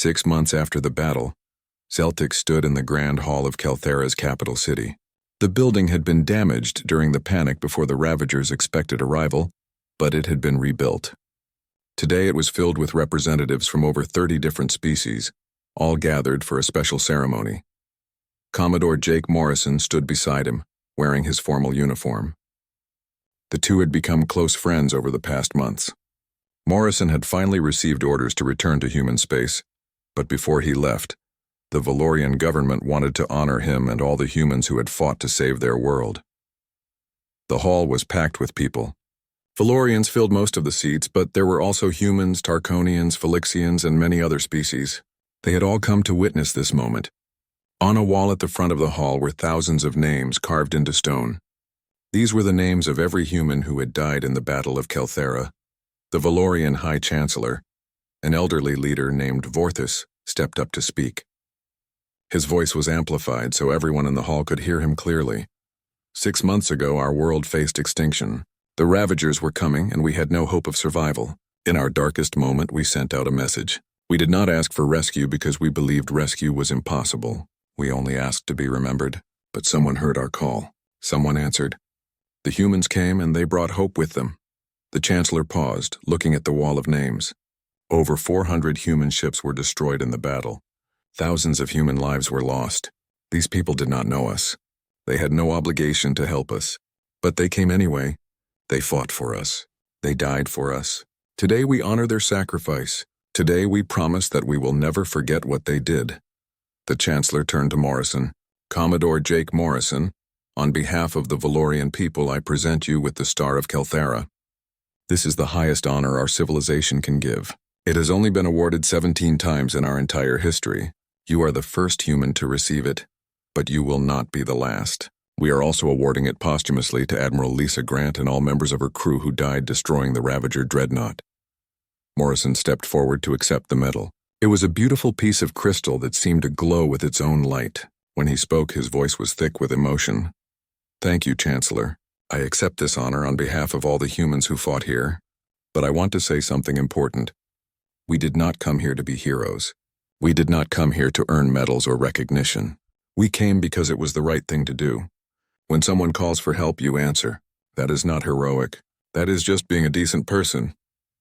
6 months after the battle, Celtic stood in the Grand Hall of Kelthera's capital city. The building had been damaged during the panic before the Ravagers' expected arrival, but it had been rebuilt. Today it was filled with representatives from over 30 different species, all gathered for a special ceremony. Commodore Jake Morrison stood beside him, wearing his formal uniform. The two had become close friends over the past months. Morrison had finally received orders to return to human space, but before he left, the Valorian government wanted to honor him and all the humans who had fought to save their world. The hall was packed with people. Valorians filled most of the seats, but there were also humans, Tarkonians, Felixians, and many other species. They had all come to witness this moment. On a wall at the front of the hall were thousands of names carved into stone. These were the names of every human who had died in the Battle of Kelthera. The Valorian High Chancellor, an elderly leader named Vorthus, stepped up to speak. His voice was amplified so everyone in the hall could hear him clearly. 6 months ago, our world faced extinction. The Ravagers were coming, and we had no hope of survival. In our darkest moment, we sent out a message. We did not ask for rescue because we believed rescue was impossible. We only asked to be remembered. But someone heard our call. Someone answered. The humans came, and they brought hope with them. The Chancellor paused, looking at the wall of names. Over 400 human ships were destroyed in the battle. Thousands of human lives were lost. These people did not know us. They had no obligation to help us. But they came anyway. They fought for us. They died for us. Today we honor their sacrifice. Today we promise that we will never forget what they did. The Chancellor turned to Morrison. Commodore Jake Morrison, on behalf of the Valorian people, I present you with the Star of Kelthera. This is the highest honor our civilization can give. It has only been awarded 17 times in our entire history. You are the first human to receive it, but you will not be the last. We are also awarding it posthumously to Admiral Lisa Grant and all members of her crew who died destroying the Ravager dreadnought. Morrison stepped forward to accept the medal. It was a beautiful piece of crystal that seemed to glow with its own light. When he spoke, his voice was thick with emotion. Thank you, Chancellor. I accept this honor on behalf of all the humans who fought here. But I want to say something important. We did not come here to be heroes. We did not come here to earn medals or recognition. We came because it was the right thing to do. When someone calls for help, you answer. That is not heroic. That is just being a decent person.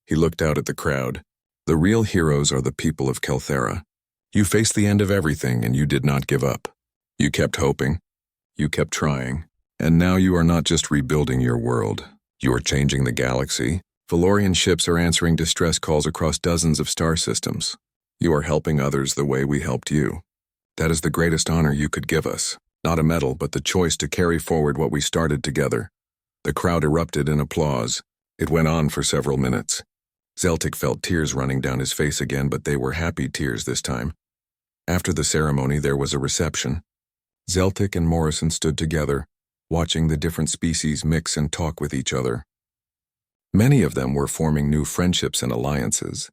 He looked out at the crowd. The real heroes are the people of Kelthera. You faced the end of everything and you did not give up. You kept hoping. You kept trying. And now you are not just rebuilding your world. You are changing the galaxy. Valorian ships are answering distress calls across dozens of star systems. You are helping others the way we helped you. That is the greatest honor you could give us. Not a medal, but the choice to carry forward what we started together. The crowd erupted in applause. It went on for several minutes. Celtic felt tears running down his face again, but they were happy tears this time. After the ceremony, there was a reception. Celtic and Morrison stood together, watching the different species mix and talk with each other. Many of them were forming new friendships and alliances.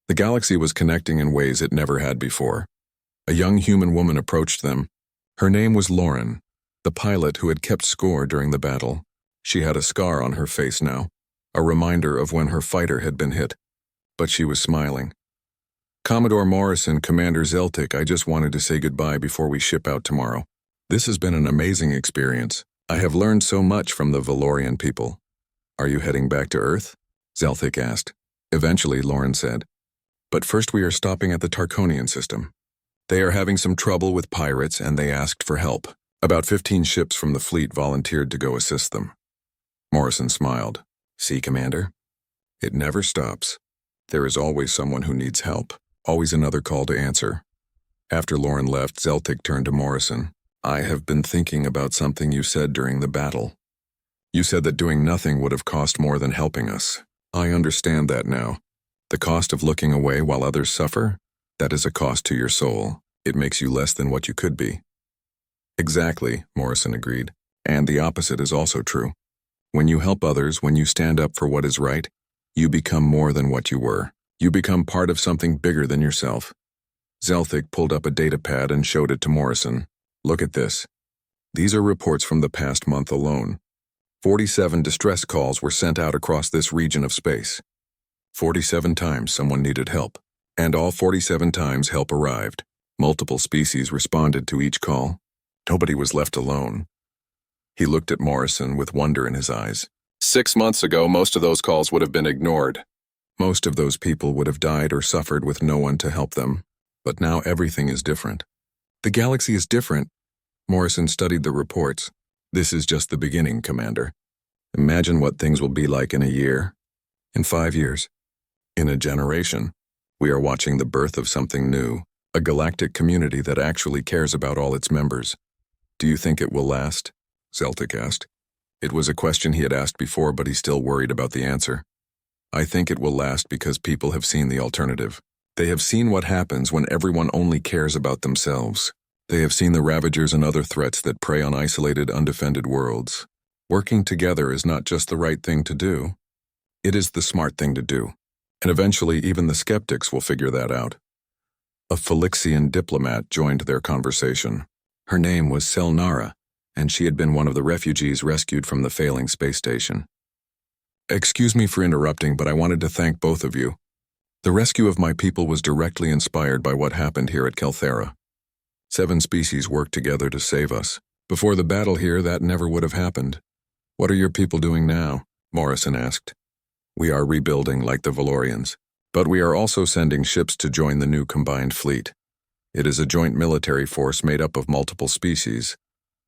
The galaxy was connecting in ways it never had before. A young human woman approached them. Her name was Lauren, the pilot who had kept score during the battle. She had a scar on her face now, a reminder of when her fighter had been hit, but she was smiling. Commodore Morrison, Commander Celtic, I just wanted to say goodbye before we ship out tomorrow. This has been an amazing experience. I have learned so much from the Valorian people. Are you heading back to Earth? Celtic asked. Eventually, Lauren said. But first we are stopping at the Tarkonian system. They are having some trouble with pirates and they asked for help. About 15 ships from the fleet volunteered to go assist them. Morrison smiled. See, Commander? It never stops. There is always someone who needs help, always another call to answer. After Lauren left, Celtic turned to Morrison. I have been thinking about something you said during the battle. You said that doing nothing would have cost more than helping us. I understand that now. The cost of looking away while others suffer? That is a cost to your soul. It makes you less than what you could be. Exactly, Morrison agreed. And the opposite is also true. When you help others, when you stand up for what is right, you become more than what you were. You become part of something bigger than yourself. Celtic pulled up a data pad and showed it to Morrison. Look at this. These are reports from the past month alone. 47 distress calls were sent out across this region of space. 47 times someone needed help. And all 47 times help arrived. Multiple species responded to each call. Nobody was left alone. He looked at Morrison with wonder in his eyes. 6 months ago, most of those calls would have been ignored. Most of those people would have died or suffered with no one to help them. But now everything is different. The galaxy is different. Morrison studied the reports. This is just the beginning, Commander. Imagine what things will be like in a year, in 5 years, in a generation. We are watching the birth of something new, a galactic community that actually cares about all its members. Do you think it will last? Zeltik asked. It was a question he had asked before, but he still worried about the answer. I think it will last because people have seen the alternative. They have seen what happens when everyone only cares about themselves. They have seen the Ravagers and other threats that prey on isolated, undefended worlds. Working together is not just the right thing to do. It is the smart thing to do. And eventually, even the skeptics will figure that out. A Felixian diplomat joined their conversation. Her name was Selnara, and she had been one of the refugees rescued from the failing space station. Excuse me for interrupting, but I wanted to thank both of you. The rescue of my people was directly inspired by what happened here at Kelthera. 7 species worked together to save us. Before the battle here, that never would have happened. What are your people doing now? Morrison asked. We are rebuilding like the Valorians, but we are also sending ships to join the new combined fleet. It is a joint military force made up of multiple species,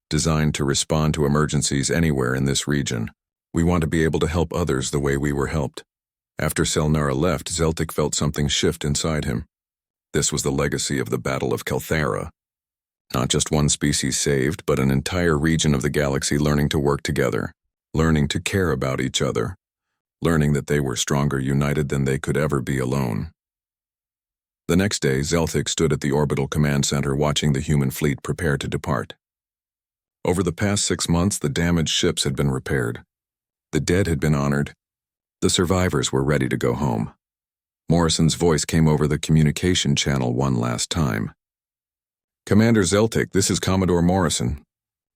designed to respond to emergencies anywhere in this region. We want to be able to help others the way we were helped. After Selnara left, Zeltik felt something shift inside him. This was the legacy of the Battle of Kelthera. Not just one species saved, but an entire region of the galaxy learning to work together, learning to care about each other, learning that they were stronger united than they could ever be alone. The next day, Zeltik stood at the orbital command center watching the human fleet prepare to depart. Over the past 6 months, the damaged ships had been repaired. The dead had been honored. The survivors were ready to go home. Morrison's voice came over the communication channel one last time. Commander Zeltik, this is Commodore Morrison.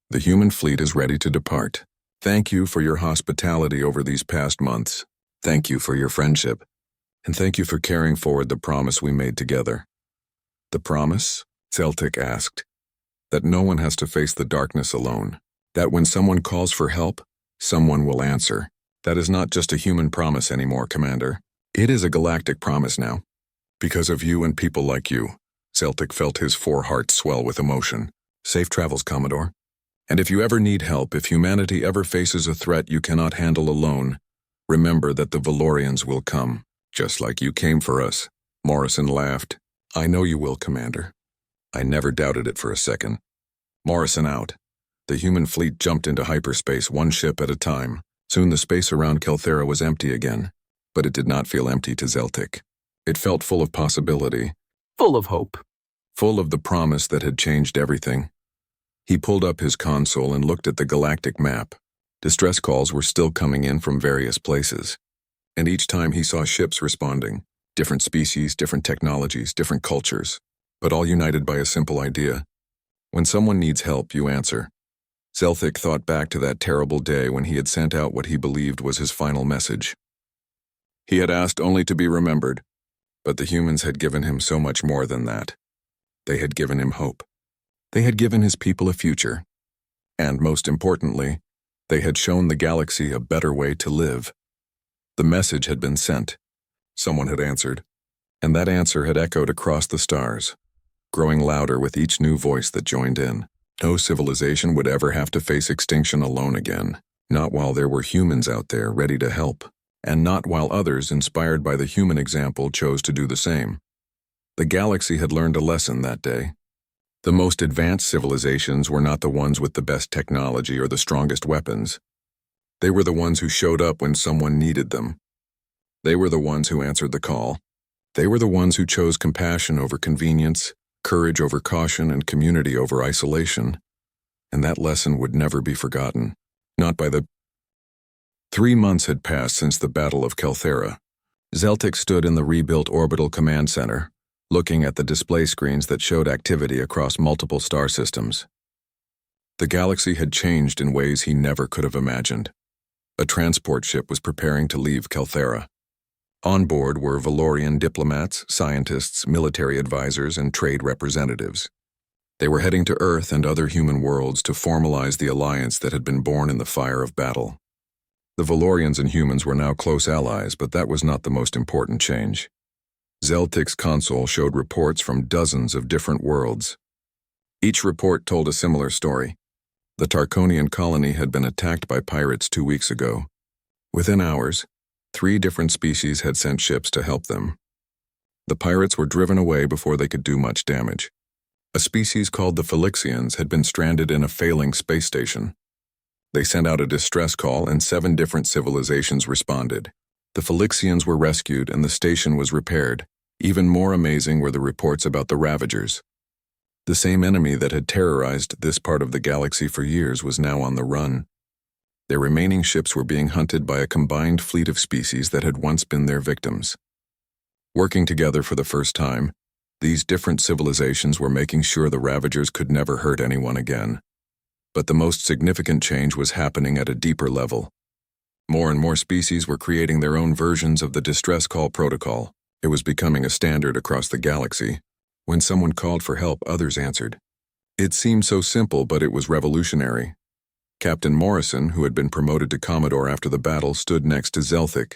The human fleet is ready to depart. Thank you for your hospitality over these past months. Thank you for your friendship. And thank you for carrying forward the promise we made together. The promise? Zeltik asked. That no one has to face the darkness alone. That when someone calls for help, someone will answer. That is not just a human promise anymore, Commander. It is a galactic promise now. Because of you and people like you. Zeltik felt his foreheart swell with emotion. Safe travels, Commodore. And if you ever need help, if humanity ever faces a threat you cannot handle alone, remember that the Valorians will come, just like you came for us. Morrison laughed. I know you will, Commander. I never doubted it for a second. Morrison out. The human fleet jumped into hyperspace, one ship at a time. Soon the space around Kelthera was empty again, but it did not feel empty to Zeltik. It felt full of possibility. Full of hope. Full of the promise that had changed everything. He pulled up his console and looked at the galactic map. Distress calls were still coming in from various places. And each time he saw ships responding. Different species, different technologies, different cultures. But all united by a simple idea. When someone needs help, you answer. Zeltik thought back to that terrible day when he had sent out what he believed was his final message. He had asked only to be remembered. But the humans had given him so much more than that. They had given him hope. They had given his people a future. And most importantly, they had shown the galaxy a better way to live. The message had been sent. Someone had answered. And that answer had echoed across the stars, growing louder with each new voice that joined in. No civilization would ever have to face extinction alone again, not while there were humans out there ready to help. And not while others, inspired by the human example, chose to do the same. The galaxy had learned a lesson that day. The most advanced civilizations were not the ones with the best technology or the strongest weapons. They were the ones who showed up when someone needed them. They were the ones who answered the call. They were the ones who chose compassion over convenience, courage over caution, and community over isolation. And that lesson would never be forgotten. Not by the 3 months had passed since the Battle of Kelthera. Zeltik stood in the rebuilt orbital command center, looking at the display screens that showed activity across multiple star systems. The galaxy had changed in ways he never could have imagined. A transport ship was preparing to leave Kelthera. On board were Valorian diplomats, scientists, military advisors, and trade representatives. They were heading to Earth and other human worlds to formalize the alliance that had been born in the fire of battle. The Valorians and humans were now close allies, but that was not the most important change. Zeltik's console showed reports from dozens of different worlds. Each report told a similar story. The Tarkonian colony had been attacked by pirates 2 weeks ago. Within hours, 3 different species had sent ships to help them. The pirates were driven away before they could do much damage. A species called the Felixians had been stranded in a failing space station. They sent out a distress call and 7 different civilizations responded. The Felixians were rescued and the station was repaired. Even more amazing were the reports about the Ravagers. The same enemy that had terrorized this part of the galaxy for years was now on the run. Their remaining ships were being hunted by a combined fleet of species that had once been their victims. Working together for the first time, these different civilizations were making sure the Ravagers could never hurt anyone again. But the most significant change was happening at a deeper level. More and more species were creating their own versions of the distress call protocol. It was becoming a standard across the galaxy. When someone called for help, others answered. It seemed so simple, but it was revolutionary. Captain Morrison, who had been promoted to Commodore after the battle, stood next to Zeltik.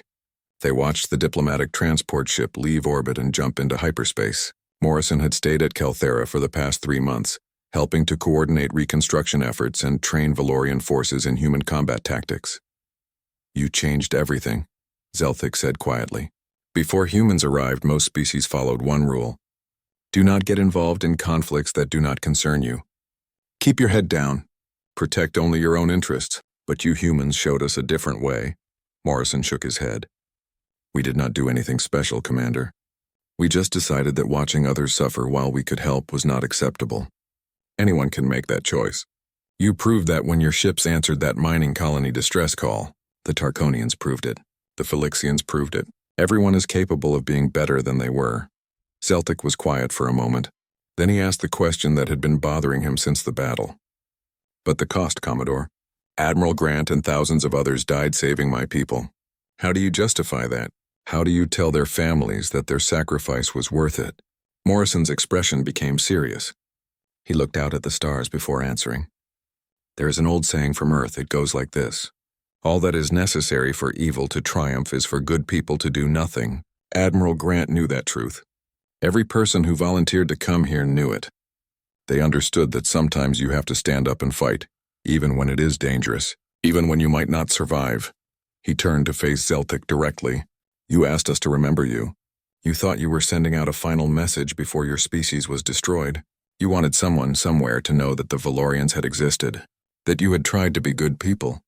They watched the diplomatic transport ship leave orbit and jump into hyperspace. Morrison had stayed at Calthera for the past 3 months, helping to coordinate reconstruction efforts and train Valorian forces in human combat tactics. "You changed everything," Zeltik said quietly. Before humans arrived, most species followed one rule. Do not get involved in conflicts that do not concern you. Keep your head down. Protect only your own interests. But you humans showed us a different way. Morrison shook his head. We did not do anything special, Commander. We just decided that watching others suffer while we could help was not acceptable. Anyone can make that choice. You proved that when your ships answered that mining colony distress call. The Tarkonians proved it. The Felixians proved it. Everyone is capable of being better than they were. Zeltik was quiet for a moment. Then he asked the question that had been bothering him since the battle. But the cost, Commodore. Admiral Grant and thousands of others died saving my people. How do you justify that? How do you tell their families that their sacrifice was worth it? Morrison's expression became serious. He looked out at the stars before answering. There is an old saying from Earth. It goes like this. All that is necessary for evil to triumph is for good people to do nothing. Admiral Grant knew that truth. Every person who volunteered to come here knew it. They understood that sometimes you have to stand up and fight, even when it is dangerous, even when you might not survive. He turned to face Zeltik directly. You asked us to remember you. You thought you were sending out a final message before your species was destroyed. You wanted someone somewhere to know that the Valorians had existed, that you had tried to be good people.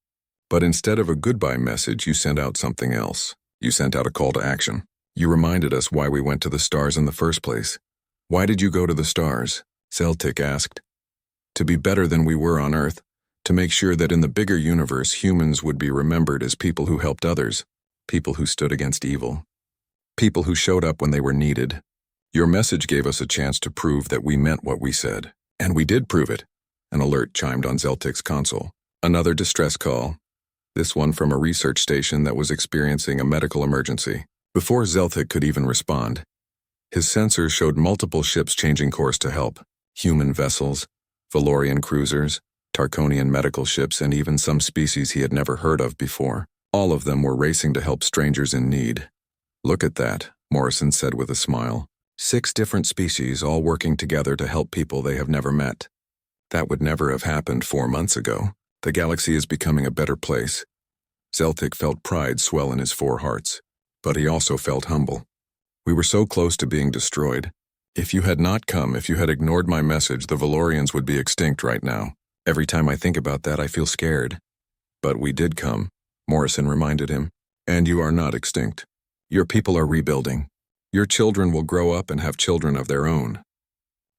But instead of a goodbye message, you sent out something else. You sent out a call to action. You reminded us why we went to the stars in the first place. Why did you go to the stars? Zeltik asked. To be better than we were on Earth, to make sure that in the bigger universe humans would be remembered as people who helped others, people who stood against evil, people who showed up when they were needed. Your message gave us a chance to prove that we meant what we said. And we did prove it. An alert chimed on Zeltik's console. Another distress call. This one from a research station that was experiencing a medical emergency. Before Zeltik could even respond, his sensors showed multiple ships changing course to help. Human vessels, Valorian cruisers, Tarkonian medical ships, and even some species he had never heard of before. All of them were racing to help strangers in need. Look at that, Morrison said with a smile. 6 different species all working together to help people they have never met. That would never have happened 4 months ago. The galaxy is becoming a better place. Zeltik felt pride swell in his 4 hearts. But he also felt humble. We were so close to being destroyed. If you had not come, if you had ignored my message, the Valorians would be extinct right now. Every time I think about that, I feel scared. But we did come, Morrison reminded him. And you are not extinct. Your people are rebuilding. Your children will grow up and have children of their own.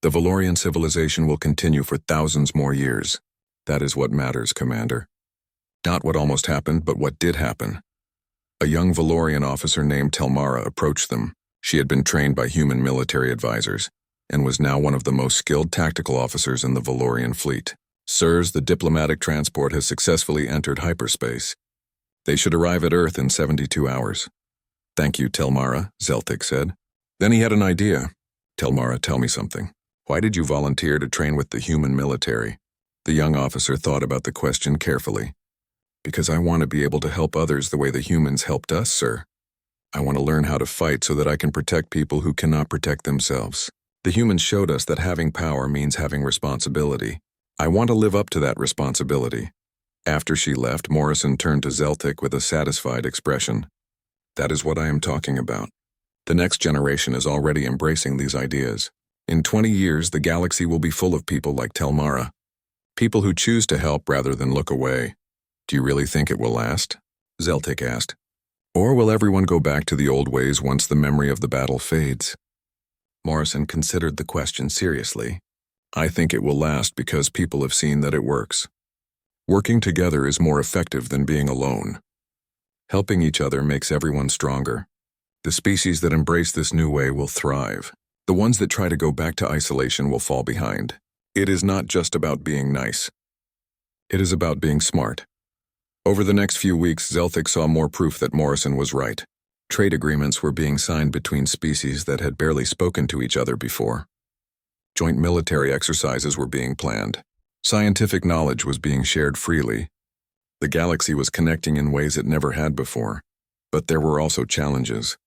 The Valorian civilization will continue for thousands more years. That is what matters, Commander. Not what almost happened, but what did happen. A young Valorian officer named Telmara approached them. She had been trained by human military advisors, and was now one of the most skilled tactical officers in the Valorian fleet. Sirs, the diplomatic transport has successfully entered hyperspace. They should arrive at Earth in 72 hours. Thank you, Telmara, Zeltik said. Then he had an idea. Telmara, tell me something. Why did you volunteer to train with the human military? The young officer thought about the question carefully. Because I want to be able to help others the way the humans helped us, sir. I want to learn how to fight so that I can protect people who cannot protect themselves. The humans showed us that having power means having responsibility. I want to live up to that responsibility. After she left, Morrison turned to Zeltik with a satisfied expression. That is what I am talking about. The next generation is already embracing these ideas. In 20 years, the galaxy will be full of people like Telmara. People who choose to help rather than look away. Do you really think it will last? Zeltik asked. Or will everyone go back to the old ways once the memory of the battle fades? Morrison considered the question seriously. I think it will last because people have seen that it works. Working together is more effective than being alone. Helping each other makes everyone stronger. The species that embrace this new way will thrive. The ones that try to go back to isolation will fall behind. It is not just about being nice. It is about being smart. Over the next few weeks, Zeltik saw more proof that Morrison was right. Trade agreements were being signed between species that had barely spoken to each other before. Joint military exercises were being planned. Scientific knowledge was being shared freely. The galaxy was connecting in ways it never had before. But there were also challenges.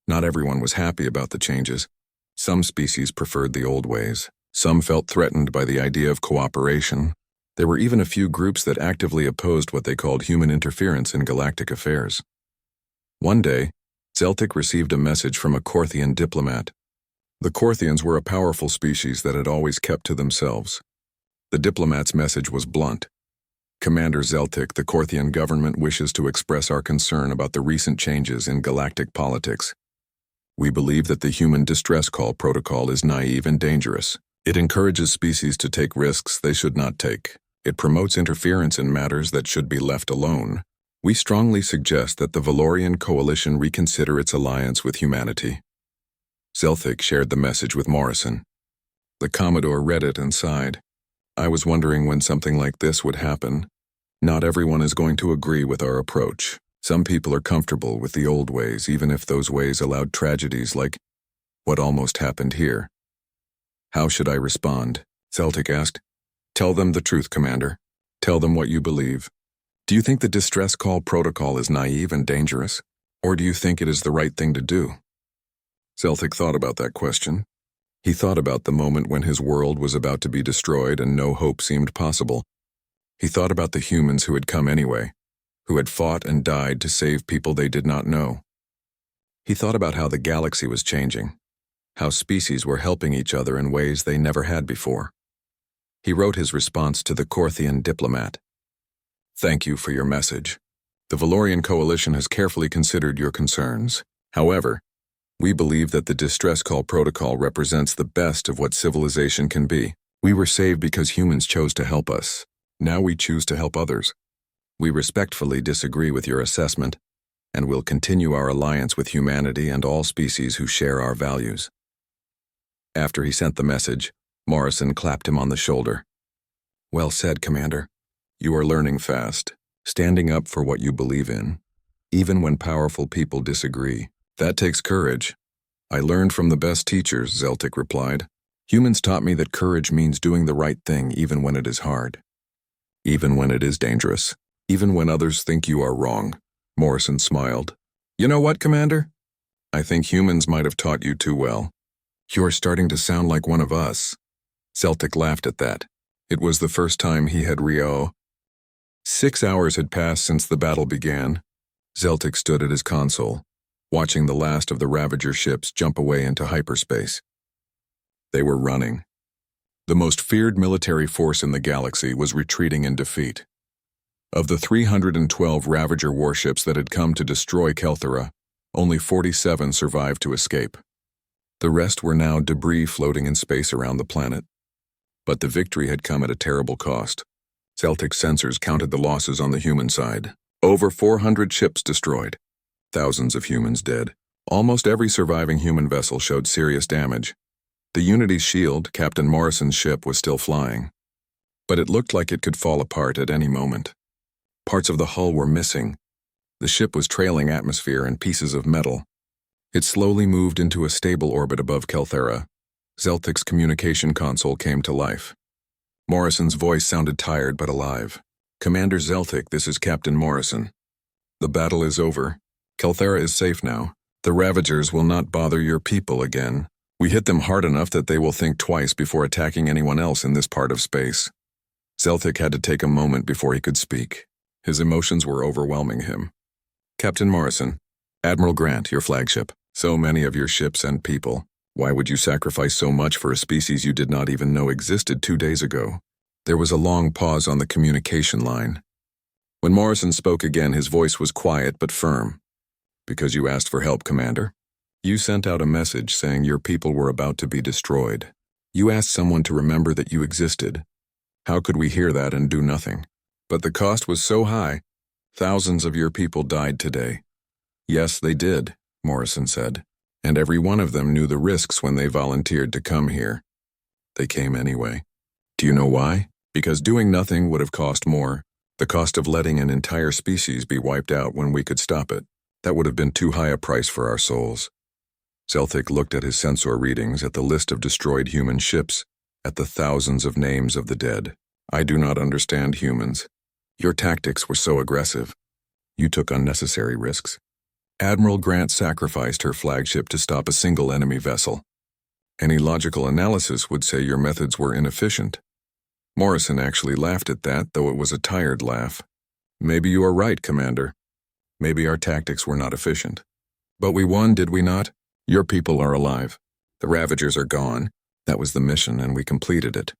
Not everyone was happy about the changes. Some species preferred the old ways. Some felt threatened by the idea of cooperation. There were even a few groups that actively opposed what they called human interference in galactic affairs. One day, Zeltik received a message from a Korthian diplomat. The Korthians were a powerful species that had always kept to themselves. The diplomat's message was blunt. Commander Zeltik, the Korthian government wishes to express our concern about the recent changes in galactic politics. We believe that the human distress call protocol is naive and dangerous. It encourages species to take risks they should not take. It promotes interference in matters that should be left alone. We strongly suggest that the Valorian coalition reconsider its alliance with humanity. Zeltik shared the message with Morrison. The Commodore read it and sighed. I was wondering when something like this would happen. Not everyone is going to agree with our approach. Some people are comfortable with the old ways, even if those ways allowed tragedies like what almost happened here. How should I respond? Zeltik asked. Tell them the truth, Commander. Tell them what you believe. Do you think the distress call protocol is naive and dangerous? Or do you think it is the right thing to do? Zeltik thought about that question. He thought about the moment when his world was about to be destroyed and no hope seemed possible. He thought about the humans who had come anyway, who had fought and died to save people they did not know. He thought about how the galaxy was changing, how species were helping each other in ways they never had before. He wrote his response to the Korthian diplomat. Thank you for your message. The Valorian coalition has carefully considered your concerns. However, we believe that the distress call protocol represents the best of what civilization can be. We were saved because humans chose to help us. Now we choose to help others. We respectfully disagree with your assessment, and will continue our alliance with humanity and all species who share our values. After he sent the message, Morrison clapped him on the shoulder. Well said, Commander. You are learning fast, standing up for what you believe in, even when powerful people disagree. That takes courage. I learned from the best teachers, Zeltik replied. Humans taught me that courage means doing the right thing even when it is hard. Even when it is dangerous. Even when others think you are wrong. Morrison smiled. You know what, Commander? I think humans might have taught you too well. You're starting to sound like one of us. Zeltik laughed at that. It was the first time he had 6 hours had passed since the battle began. Zeltik stood at his console, watching the last of the Ravager ships jump away into hyperspace. They were running. The most feared military force in the galaxy was retreating in defeat. Of the 312 Ravager warships that had come to destroy Kelthera, only 47 survived to escape. The rest were now debris floating in space around the planet. But the victory had come at a terrible cost. Zeltik's sensors counted the losses on the human side. Over 400 ships destroyed. Thousands of humans dead. Almost every surviving human vessel showed serious damage. The Unity's shield, Captain Morrison's ship, was still flying. But it looked like it could fall apart at any moment. Parts of the hull were missing. The ship was trailing atmosphere and pieces of metal. It slowly moved into a stable orbit above Kelthera. Zeltic's communication console came to life. Morrison's voice sounded tired but alive. "Commander Zeltic, this is Captain Morrison. The battle is over. Kelthera is safe now. The Ravagers will not bother your people again. We hit them hard enough that they will think twice before attacking anyone else in this part of space." Zeltic had to take a moment before he could speak. His emotions were overwhelming him. "Captain Morrison, Admiral Grant, your flagship. So many of your ships and people. Why would you sacrifice so much for a species you did not even know existed 2 days ago?" There was a long pause on the communication line. When Morrison spoke again, his voice was quiet but firm. "Because you asked for help, Commander. You sent out a message saying your people were about to be destroyed. You asked someone to remember that you existed. How could we hear that and do nothing? But the cost was so high. Thousands of your people died today." "Yes, they did," Morrison said. "And every one of them knew the risks when they volunteered to come here. They came anyway. Do you know why? Because doing nothing would have cost more. The cost of letting an entire species be wiped out when we could stop it. That would have been too high a price for our souls." Zeltic looked at his sensor readings, at the list of destroyed human ships, at the thousands of names of the dead. "I do not understand humans. Your tactics were so aggressive. You took unnecessary risks. Admiral Grant sacrificed her flagship to stop a single enemy vessel. Any logical analysis would say your methods were inefficient." Morrison actually laughed at that, though it was a tired laugh. "Maybe you are right, Commander. Maybe our tactics were not efficient. But we won, did we not? Your people are alive. The Ravagers are gone. That was the mission, and we completed it."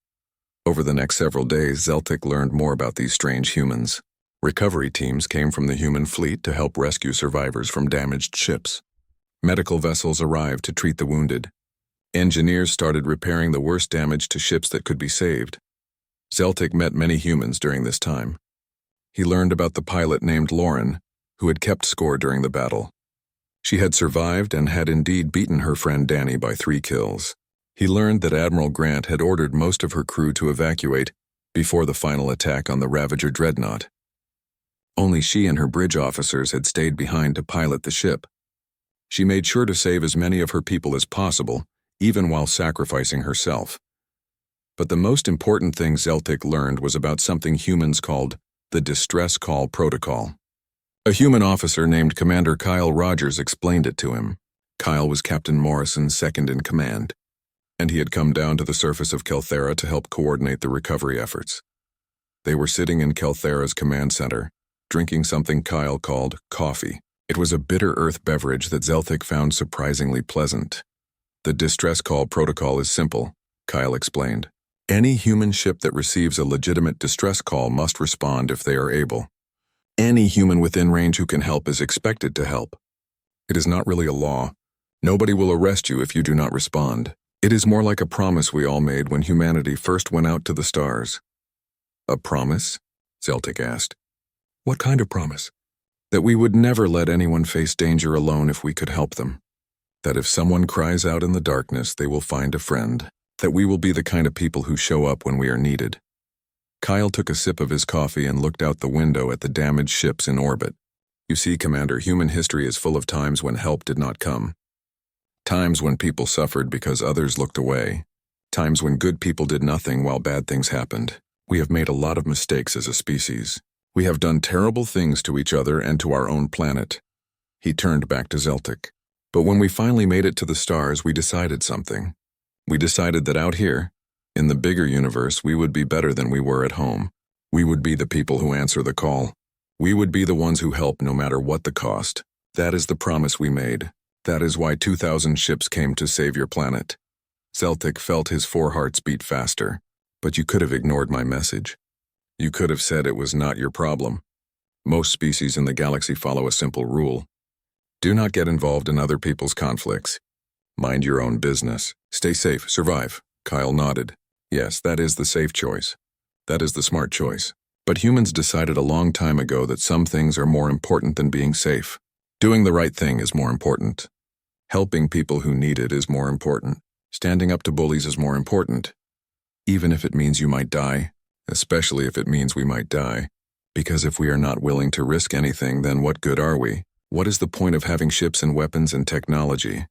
Over the next several days, Zeltic learned more about these strange humans. Recovery teams came from the human fleet to help rescue survivors from damaged ships. Medical vessels arrived to treat the wounded. Engineers started repairing the worst damage to ships that could be saved. Zeltic met many humans during this time. He learned about the pilot named Lauren, who had kept score during the battle. She had survived and had indeed beaten her friend Danny by 3 kills. He learned that Admiral Grant had ordered most of her crew to evacuate before the final attack on the Ravager dreadnought. Only she and her bridge officers had stayed behind to pilot the ship. She made sure to save as many of her people as possible, even while sacrificing herself. But the most important thing Zeltic learned was about something humans called the Distress Call Protocol. A human officer named Commander Kyle Rogers explained it to him. Kyle was Captain Morrison's second in command, and he had come down to the surface of Kelthera to help coordinate the recovery efforts. They were sitting in Kelthera's command center, drinking something Kyle called coffee. It was a bitter earth beverage that Zeltic found surprisingly pleasant. "The Distress Call Protocol is simple," Kyle explained. "Any human ship that receives a legitimate distress call must respond if they are able. Any human within range who can help is expected to help. It is not really a law. Nobody will arrest you if you do not respond. It is more like a promise we all made when humanity first went out to the stars." "A promise?" Zeltic asked. "What kind of promise?" "That we would never let anyone face danger alone if we could help them. That if someone cries out in the darkness, they will find a friend. That we will be the kind of people who show up when we are needed." Kyle took a sip of his coffee and looked out the window at the damaged ships in orbit. "You see, Commander, human history is full of times when help did not come. Times when people suffered because others looked away. Times when good people did nothing while bad things happened. We have made a lot of mistakes as a species. We have done terrible things to each other and to our own planet." He turned back to Zeltic. "But when we finally made it to the stars, we decided something. We decided that out here, in the bigger universe, we would be better than we were at home. We would be the people who answer the call. We would be the ones who help no matter what the cost. That is the promise we made. That is why 2,000 ships came to save your planet." Zeltic felt his 4 hearts beat faster. "But you could have ignored my message. You could have said it was not your problem. Most species in the galaxy follow a simple rule. Do not get involved in other people's conflicts. Mind your own business. Stay safe, survive." Kyle nodded. "Yes, that is the safe choice. That is the smart choice. But humans decided a long time ago that some things are more important than being safe. Doing the right thing is more important. Helping people who need it is more important. Standing up to bullies is more important. Even if it means you might die, especially if it means we might die. Because if we are not willing to risk anything, then what good are we? What is the point of having ships and weapons and technology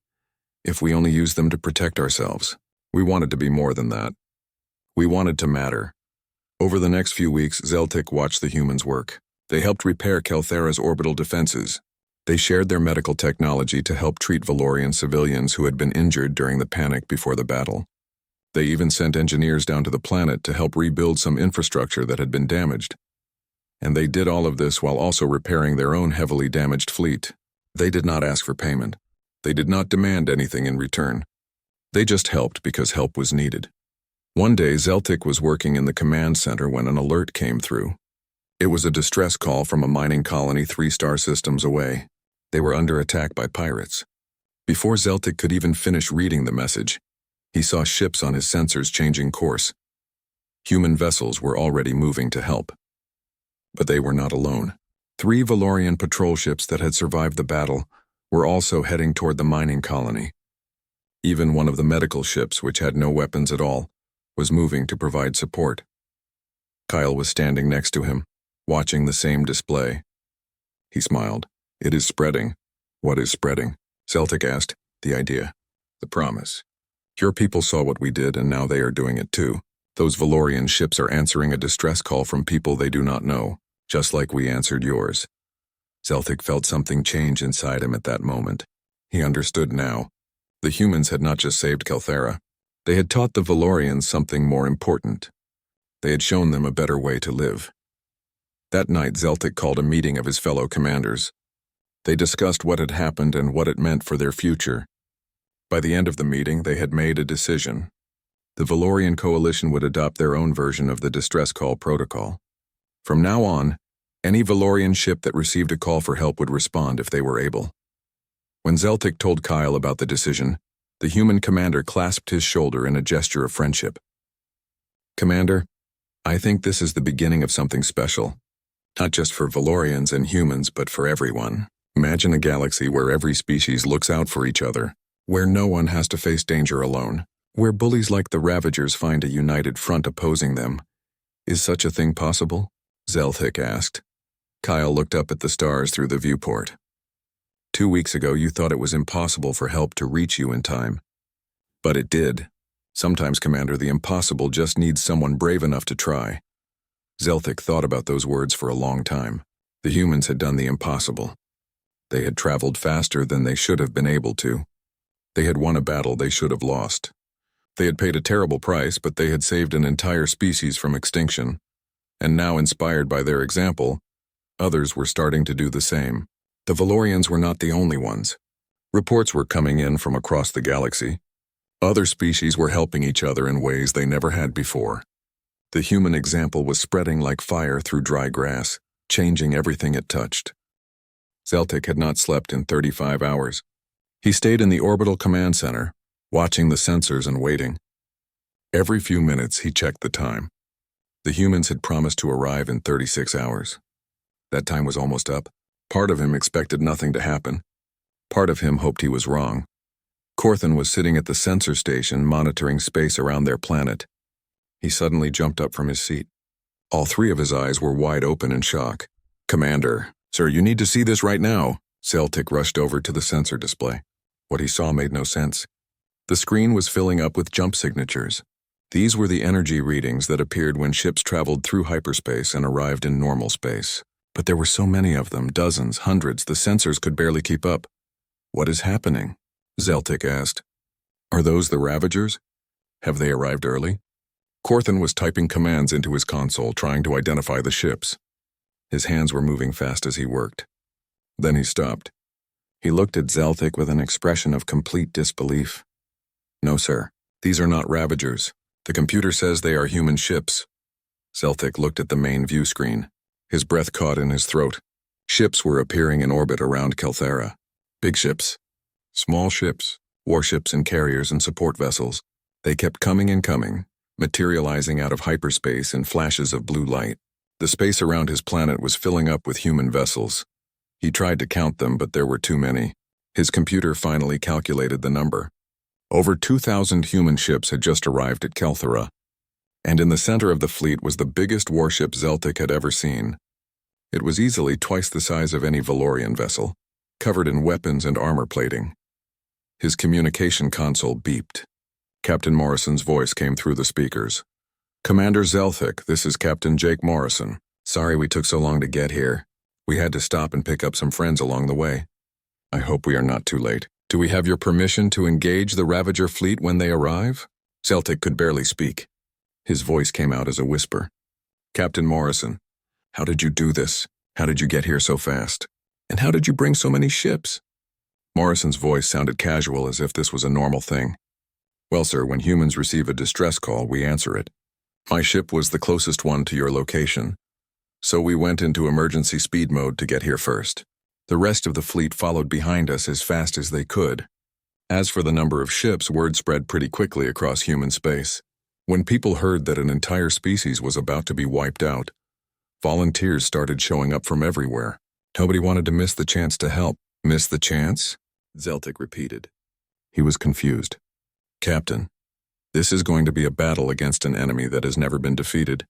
if we only use them to protect ourselves? We wanted to be more than that. We wanted to matter. Over the next few weeks, Zeltik watched the humans work. They helped repair Kelthera's orbital defenses. They shared their medical technology to help treat Valorian civilians who had been injured during the panic before the battle. They even sent engineers down to the planet to help rebuild some infrastructure that had been damaged. And they did all of this while also repairing their own heavily damaged fleet. They did not ask for payment. They did not demand anything in return. They just helped because help was needed. One day, Zeltik was working in the command center when an alert came through. It was a distress call from a mining colony 3 star systems away. They were under attack by pirates. Before Zeltik could even finish reading the message, he saw ships on his sensors changing course. Human vessels were already moving to help. But they were not alone. 3 Valorian patrol ships that had survived the battle were also heading toward the mining colony. Even one of the medical ships, which had no weapons at all, was moving to provide support. Kyle was standing next to him, watching the same display. He smiled. "It is spreading." "What is spreading?" Zeltik asked. "The idea. The promise. Your people saw what we did, and now they are doing it too. Those Valorian ships are answering a distress call from people they do not know, just like we answered yours." Zeltik felt something change inside him at that moment. He understood now. The humans had not just saved Kelthera. They had taught the Valorians something more important. They had shown them a better way to live. That night, Zeltik called a meeting of his fellow commanders. They discussed what had happened and what it meant for their future. By the end of the meeting, they had made a decision. The Valorian coalition would adopt their own version of the distress call protocol. From now on, any Valorian ship that received a call for help would respond if they were able. When Zeltik told Kyle about the decision, the human commander clasped his shoulder in a gesture of friendship. "Commander, I think this is the beginning of something special. Not just for Valorians and humans, but for everyone. Imagine a galaxy where every species looks out for each other, where no one has to face danger alone, where bullies like the Ravagers find a united front opposing them. Is such a thing possible?" Zeltik asked. Kyle looked up at the stars through the viewport. 2 weeks ago, you thought it was impossible for help to reach you in time. But it did. Sometimes, Commander, the impossible just needs someone brave enough to try. Zeltik thought about those words for a long time. The humans had done the impossible. They had traveled faster than they should have been able to. They had won a battle they should have lost. They had paid a terrible price, but they had saved an entire species from extinction. And now, inspired by their example, others were starting to do the same. The Valorians were not the only ones. Reports were coming in from across the galaxy. Other species were helping each other in ways they never had before. The human example was spreading like fire through dry grass, changing everything it touched. Zeltik had not slept in 35 hours. He stayed in the orbital command center, watching the sensors and waiting. Every few minutes, he checked the time. The humans had promised to arrive in 36 hours. That time was almost up. Part of him expected nothing to happen. Part of him hoped he was wrong. Corthan was sitting at the sensor station monitoring space around their planet. He suddenly jumped up from his seat. All 3 of his eyes were wide open in shock. "Commander, sir, you need to see this right now." Zeltik rushed over to the sensor display. What he saw made no sense. The screen was filling up with jump signatures. These were the energy readings that appeared when ships traveled through hyperspace and arrived in normal space. But there were so many of them, dozens, hundreds, the sensors could barely keep up. "What is happening?" Zeltik asked. "Are those the Ravagers? Have they arrived early?" Corthan was typing commands into his console, trying to identify the ships. His hands were moving fast as he worked. Then he stopped. He looked at Zeltik with an expression of complete disbelief. "No, sir. These are not Ravagers. The computer says they are human ships." Zeltik looked at the main view screen. His breath caught in his throat. Ships were appearing in orbit around Kelthera. Big ships. Small ships. Warships and carriers and support vessels. They kept coming and coming, materializing out of hyperspace in flashes of blue light. The space around his planet was filling up with human vessels. He tried to count them, but there were too many. His computer finally calculated the number. Over 2,000 human ships had just arrived at Kelthera, and in the center of the fleet was the biggest warship Zeltik had ever seen. It was easily twice the size of any Valorian vessel. covered in weapons and armor plating. His communication console beeped. Captain Morrison's voice came through the speakers. "Commander Zelthik, this is Captain Jake Morrison. Sorry we took so long to get here. We had to stop and pick up some friends along the way. I hope we are not too late. Do we have your permission to engage the Ravager fleet when they arrive?" Zelthik could barely speak. His voice came out as a whisper. "Captain Morrison, how did you do this? How did you get here so fast? And how did you bring so many ships?" Morrison's voice sounded casual, as if this was a normal thing. "Well, sir, when humans receive a distress call, we answer it. My ship was the closest one to your location, so we went into emergency speed mode to get here first. The rest of the fleet followed behind us as fast as they could. As for the number of ships, word spread pretty quickly across human space. When people heard that an entire species was about to be wiped out, volunteers started showing up from everywhere. Nobody wanted to miss the chance to help." "Miss the chance?" Zelthik repeated. He was confused. "Captain, this is going to be a battle against an enemy that has never been defeated.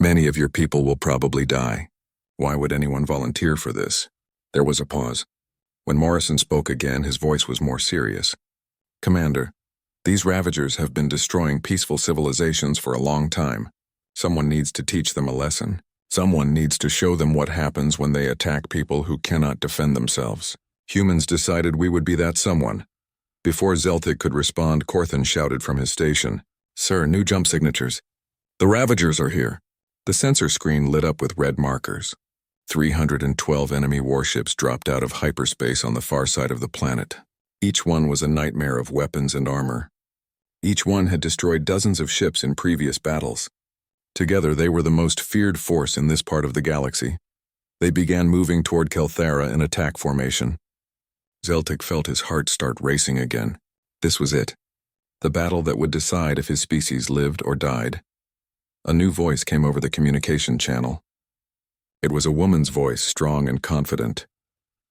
Many of your people will probably die. Why would anyone volunteer for this?" There was a pause. When Morrison spoke again, his voice was more serious. "Commander, these Ravagers have been destroying peaceful civilizations for a long time. Someone needs to teach them a lesson. Someone needs to show them what happens when they attack people who cannot defend themselves. Humans decided we would be that someone." Before Zelthik could respond, Corthan shouted from his station, "Sir, new jump signatures. The Ravagers are here." The sensor screen lit up with red markers. 312 enemy warships dropped out of hyperspace on the far side of the planet. Each one was a nightmare of weapons and armor. Each one had destroyed dozens of ships in previous battles. Together, they were the most feared force in this part of the galaxy. They began moving toward Kelthera in attack formation. Zelthik felt his heart start racing again. This was it. The battle that would decide if his species lived or died. A new voice came over the communication channel. It was a woman's voice, strong and confident.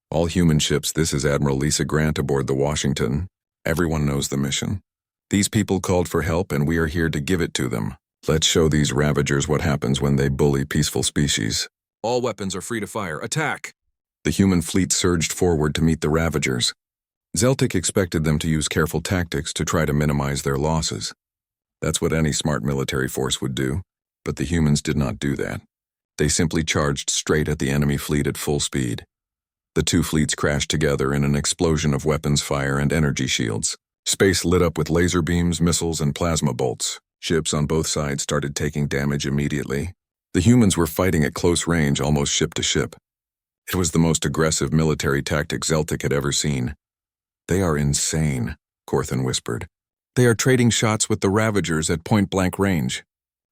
"All human ships, this is Admiral Lisa Grant aboard the Washington. Everyone knows the mission. These people called for help and we are here to give it to them. Let's show these Ravagers what happens when they bully peaceful species. All weapons are free to fire. Attack!" The human fleet surged forward to meet the Ravagers. Zelthik expected them to use careful tactics to try to minimize their losses. That's what any smart military force would do, but the humans did not do that. They simply charged straight at the enemy fleet at full speed. The two fleets crashed together in an explosion of weapons fire and energy shields. Space lit up with laser beams, missiles, and plasma bolts. Ships on both sides started taking damage immediately. The humans were fighting at close range, almost ship to ship. It was the most aggressive military tactic Zelthik had ever seen. "They are insane," Corthan whispered. "They are trading shots with the Ravagers at point-blank range."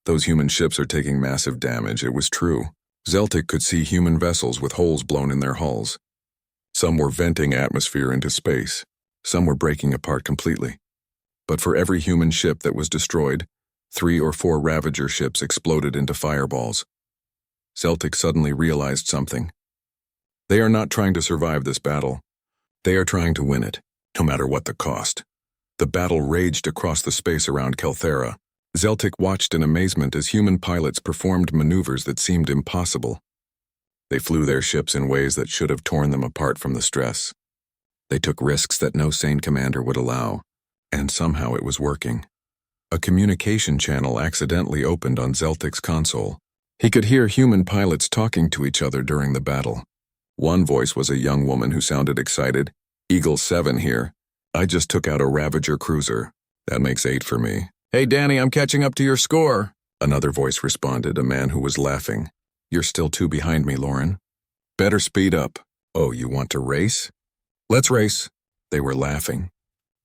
Those human ships are taking massive damage. It was true. Zelthik could see human vessels with holes blown in their hulls. Some were venting atmosphere into space. Some were breaking apart completely. But for every human ship that was destroyed, 3 or 4 Ravager ships exploded into fireballs. Zelthik suddenly realized something. They are not trying to survive this battle. They are trying to win it, no matter what the cost. The battle raged across the space around Kelthera. Zelthik watched in amazement as human pilots performed maneuvers that seemed impossible. They flew their ships in ways that should have torn them apart from the stress. They took risks that no sane commander would allow, and somehow it was working. A communication channel accidentally opened on Zelthik's console. He could hear human pilots talking to each other during the battle. One voice was a young woman who sounded excited. "Eagle 7 here. I just took out a Ravager cruiser. That makes 8 for me." "Hey, Danny, I'm catching up to your score," another voice responded, a man who was laughing. "You're still 2 behind me, Lauren. Better speed up." "Oh, you want to race?" "Let's race." They were laughing.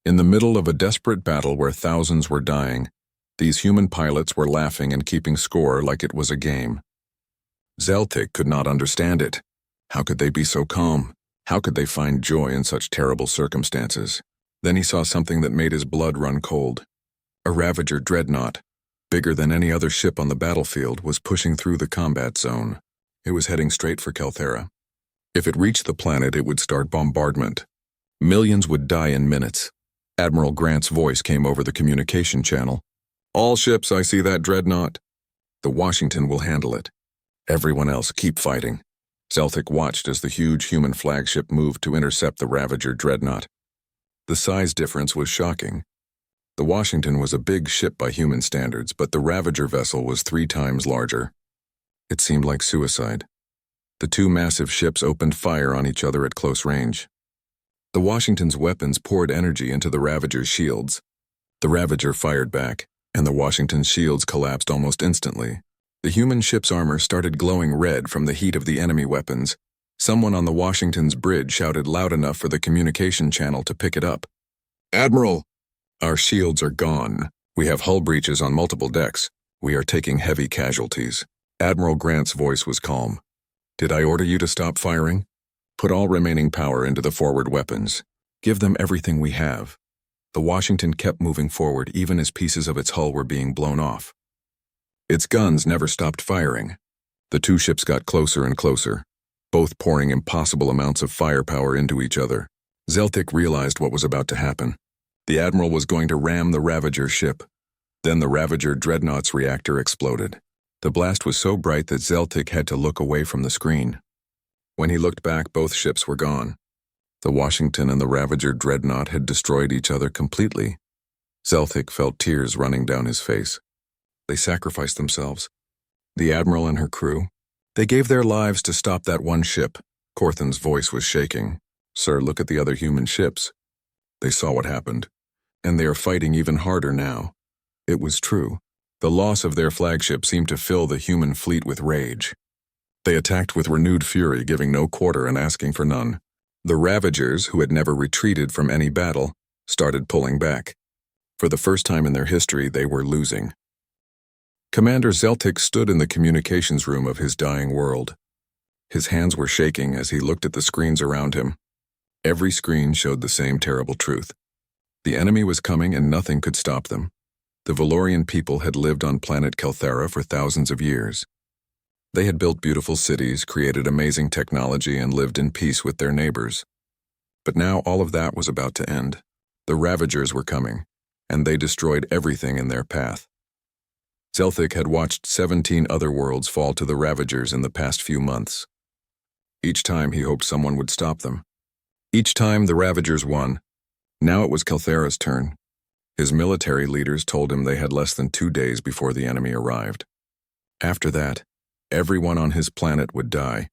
In the middle of a desperate battle where thousands were dying, these human pilots were laughing and keeping score like it was a game. Zelthik could not understand it. How could they be so calm? How could they find joy in such terrible circumstances? Then he saw something that made his blood run cold. A Ravager dreadnought, bigger than any other ship on the battlefield, was pushing through the combat zone. It was heading straight for Kelthera. If it reached the planet, it would start bombardment. Millions would die in minutes. Admiral Grant's voice came over the communication channel. "All ships, I see that dreadnought. The Washington will handle it. Everyone else, keep fighting." Zeltic watched as the huge human flagship moved to intercept the Ravager dreadnought. The size difference was shocking. The Washington was a big ship by human standards, but the Ravager vessel was 3 times larger. It seemed like suicide. The 2 massive ships opened fire on each other at close range. The Washington's weapons poured energy into the Ravager's shields. The Ravager fired back, and the Washington's shields collapsed almost instantly. The human ship's armor started glowing red from the heat of the enemy weapons. Someone on the Washington's bridge shouted loud enough for the communication channel to pick it up. "Admiral! Our shields are gone. We have hull breaches on multiple decks. We are taking heavy casualties." Admiral Grant's voice was calm. "Did I order you to stop firing? Put all remaining power into the forward weapons. Give them everything we have." The Washington kept moving forward even as pieces of its hull were being blown off. Its guns never stopped firing. The 2 ships got closer and closer, both pouring impossible amounts of firepower into each other. Zeltic realized what was about to happen. The Admiral was going to ram the Ravager ship. Then the Ravager dreadnought's reactor exploded. The blast was so bright that Zeltic had to look away from the screen. When he looked back, both ships were gone. The Washington and the Ravager dreadnought had destroyed each other completely. Zeltic felt tears running down his face. They sacrificed themselves. The Admiral and her crew. They gave their lives to stop that one ship. Corthan's voice was shaking. "Sir, look at the other human ships. They saw what happened, and they are fighting even harder now." It was true. The loss of their flagship seemed to fill the human fleet with rage. They attacked with renewed fury, giving no quarter and asking for none. The Ravagers, who had never retreated from any battle, started pulling back. For the first time in their history, they were losing. Commander Zeltic stood in the communications room of his dying world. His hands were shaking as he looked at the screens around him. Every screen showed the same terrible truth. The enemy was coming and nothing could stop them. The Valorian people had lived on planet Kelthera for thousands of years. They had built beautiful cities, created amazing technology, and lived in peace with their neighbors. But now all of that was about to end. The Ravagers were coming, and they destroyed everything in their path. Zeltic had watched 17 other worlds fall to the Ravagers in the past few months. Each time he hoped someone would stop them. Each time the Ravagers won. Now it was Kelthera's turn. His military leaders told him they had less than 2 days before the enemy arrived. After that, everyone on his planet would die.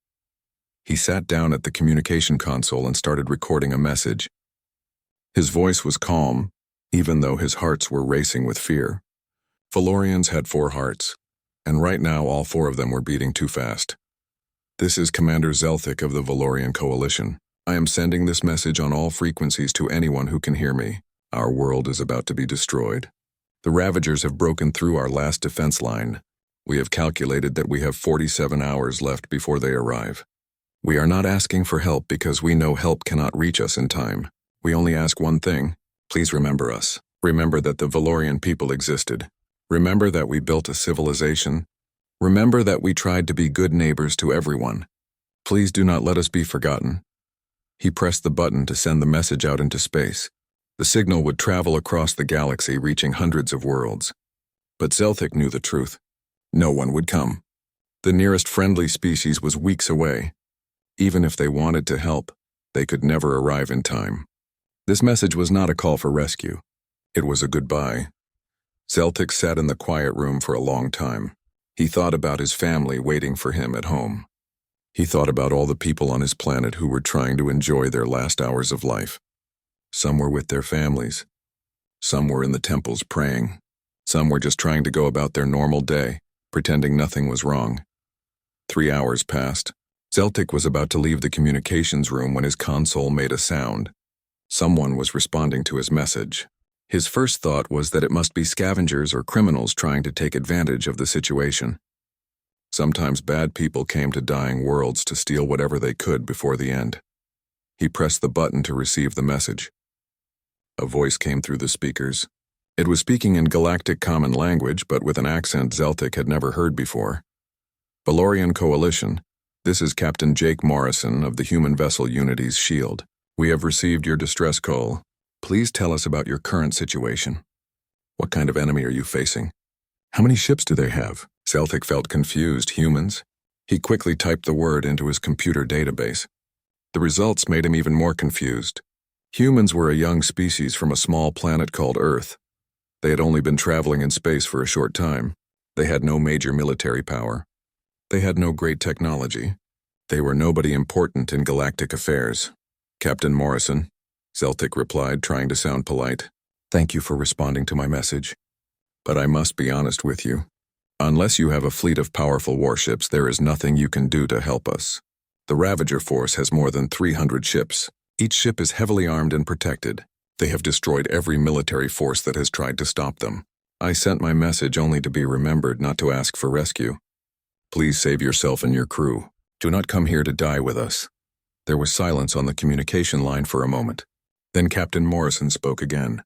He sat down at the communication console and started recording a message. His voice was calm, even though his hearts were racing with fear. Valorians had 4 hearts, and right now all 4 of them were beating too fast. "This is Commander Zeltic of the Valorian Coalition. I am sending this message on all frequencies to anyone who can hear me. Our world is about to be destroyed. The Ravagers have broken through our last defense line. We have calculated that we have 47 hours left before they arrive. We are not asking for help because we know help cannot reach us in time. We only ask one thing. Please remember us. Remember that the Valorian people existed. Remember that we built a civilization. Remember that we tried to be good neighbors to everyone. Please do not let us be forgotten." He pressed the button to send the message out into space. The signal would travel across the galaxy, reaching hundreds of worlds. But Zeltic knew the truth. No one would come. The nearest friendly species was weeks away. Even if they wanted to help, they could never arrive in time. This message was not a call for rescue. It was a goodbye. Zeltic sat in the quiet room for a long time. He thought about his family waiting for him at home. He thought about all the people on his planet who were trying to enjoy their last hours of life. Some were with their families. Some were in the temples praying. Some were just trying to go about their normal day, pretending nothing was wrong. 3 hours passed. Zeltic was about to leave the communications room when his console made a sound. Someone was responding to his message. His first thought was that it must be scavengers or criminals trying to take advantage of the situation. Sometimes bad people came to dying worlds to steal whatever they could before the end. He pressed the button to receive the message. A voice came through the speakers. It was speaking in Galactic Common Language, but with an accent Zeltic had never heard before. "Valorian Coalition, this is Captain Jake Morrison of the human vessel Unity's Shield. We have received your distress call. Please tell us about your current situation. What kind of enemy are you facing? How many ships do they have?" Zeltic felt confused. Humans? He quickly typed the word into his computer database. The results made him even more confused. Humans were a young species from a small planet called Earth. They had only been traveling in space for a short time. They had no major military power. They had no great technology. They were nobody important in galactic affairs. Captain Morrison, Zeltic replied, trying to sound polite. Thank you for responding to my message. But I must be honest with you. Unless you have a fleet of powerful warships, there is nothing you can do to help us. The Ravager force has more than 300 ships. Each ship is heavily armed and protected. They have destroyed every military force that has tried to stop them. I sent my message only to be remembered, not to ask for rescue. Please save yourself and your crew. Do not come here to die with us. There was silence on the communication line for a moment. Then Captain Morrison spoke again.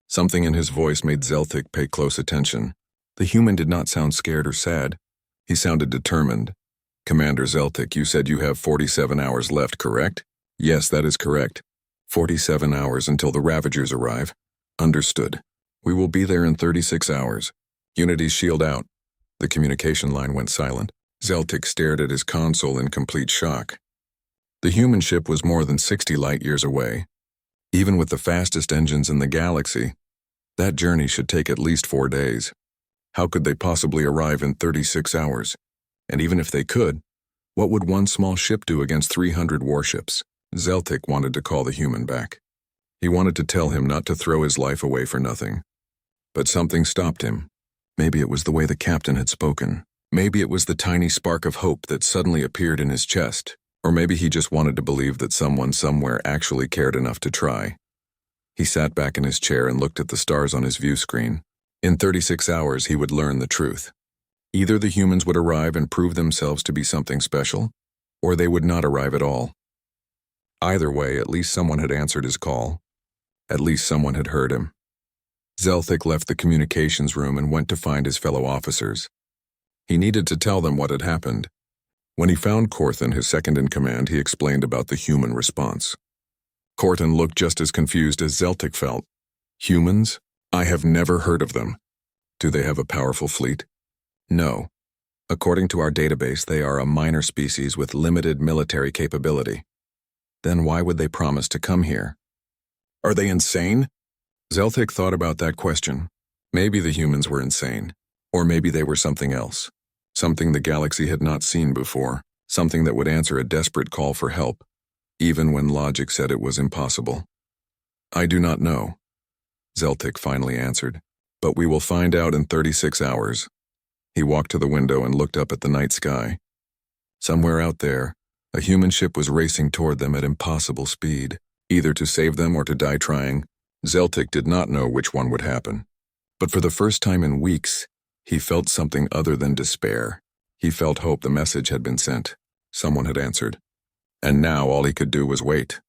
Something in his voice made Zeltic pay close attention. The human did not sound scared or sad. He sounded determined. Commander Zeltic, you said you have 47 hours left, correct? Yes, that is correct. 47 hours until the Ravagers arrive. Understood. We will be there in 36 hours. Unity's shield out. The communication line went silent. Zeltic stared at his console in complete shock. The human ship was more than 60 light-years away. Even with the fastest engines in the galaxy, that journey should take at least 4 days. How could they possibly arrive in 36 hours? And even if they could, what would one small ship do against 300 warships? Zeltic wanted to call the human back. He wanted to tell him not to throw his life away for nothing. But something stopped him. Maybe it was the way the captain had spoken. Maybe it was the tiny spark of hope that suddenly appeared in his chest. Or maybe he just wanted to believe that someone somewhere actually cared enough to try. He sat back in his chair and looked at the stars on his view screen. In 36 hours, he would learn the truth. Either the humans would arrive and prove themselves to be something special, or they would not arrive at all. Either way, at least someone had answered his call. At least someone had heard him. Zeltic left the communications room and went to find his fellow officers. He needed to tell them what had happened. When he found Corthan, his second-in-command, he explained about the human response. Corthan looked just as confused as Zeltic felt. Humans? I have never heard of them. Do they have a powerful fleet? No. According to our database, they are a minor species with limited military capability. Then why would they promise to come here? Are they insane? Zeltic thought about that question. Maybe the humans were insane. Or maybe they were something else. Something the galaxy had not seen before. Something that would answer a desperate call for help, even when logic said it was impossible. I do not know, Zeltic finally answered, but we will find out in 36 hours. He walked to the window and looked up at the night sky. Somewhere out there, a human ship was racing toward them at impossible speed, either to save them or to die trying. Zeltic did not know which one would happen. But for the first time in weeks, he felt something other than despair. He felt hope. The message had been sent. Someone had answered. And now all he could do was wait.